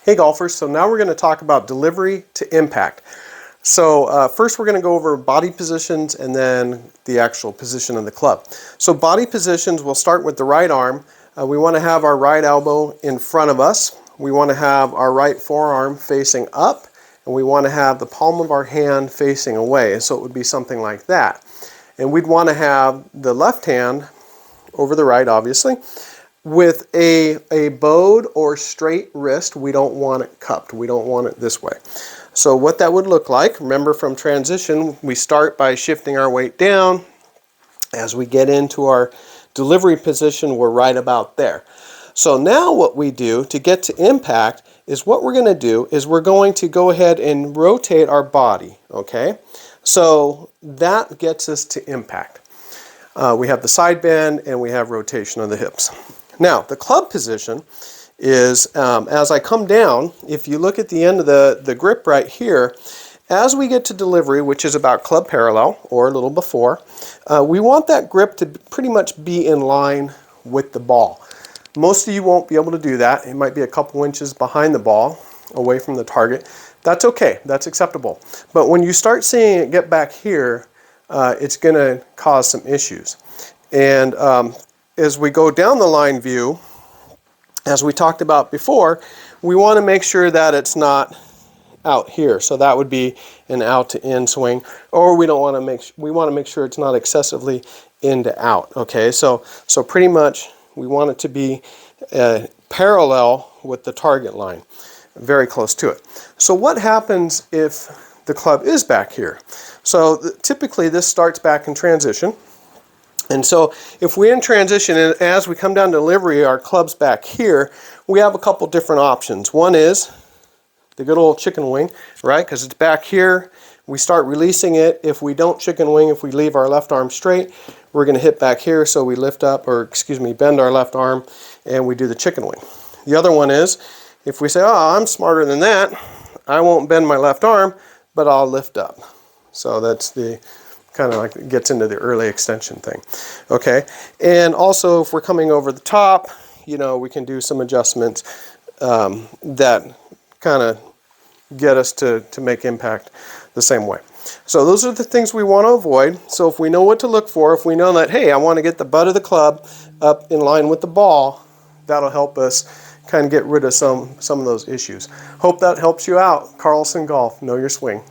Hey golfers, so now we're going to talk about delivery to impact. So first we're going to go over body positions and then the actual position of the club. So body positions, we'll start with the right arm. We want to have our right elbow in front of us. We want to have our right forearm facing up, and we want to have the palm of our hand facing away. So it would be something like that. And we'd want to have the left hand over the right, obviously, with a bowed or straight wrist. We don't want it cupped. We don't want it this way. So what that would look like, remember from transition, we start by shifting our weight down. As we get into our delivery position, we're right about there. So now what we do to get to impact is what we're going to do is we're going to go ahead and rotate our body, okay? So that gets us to impact. We have the side bend and we have rotation of the hips. Now, the club position is, as I come down, if you look at the end of the grip right here, as we get to delivery, which is about club parallel, or a little before, we want that grip to pretty much be in line with the ball. Most of you won't be able to do that. It might be a couple inches behind the ball, away from the target. That's okay, that's acceptable. But when you start seeing it get back here, it's going to cause some issues. And as we go down the line view, as we talked about before, we want to make sure that it's not out here. So that would be an out to in swing, or we want to make sure it's not excessively in to out. Okay, so pretty much we want it to be parallel with the target line, very close to it. So what happens if the club is back here? So typically this starts back in transition. And so if we're in transition and as we come down to delivery, our club's back here, we have a couple different options. One is the good old chicken wing, right? Because it's back here. We start releasing it. If we don't chicken wing, if we leave our left arm straight, we're going to hit back here. So we lift up, or excuse me, bend our left arm and we do the chicken wing. The other one is if we say, oh, I'm smarter than that, I won't bend my left arm, but I'll lift up. So that's the kind of like gets into the early extension thing. Okay, and also if we're coming over the top, you know, we can do some adjustments that kind of get us to make impact the same way. So those are the things we want to avoid. So if we know what to look for, if we know that, hey, I want to get the butt of the club up in line with the ball, that'll help us kind of get rid of some of those issues. Hope that helps you out. Carlson Golf, know your swing.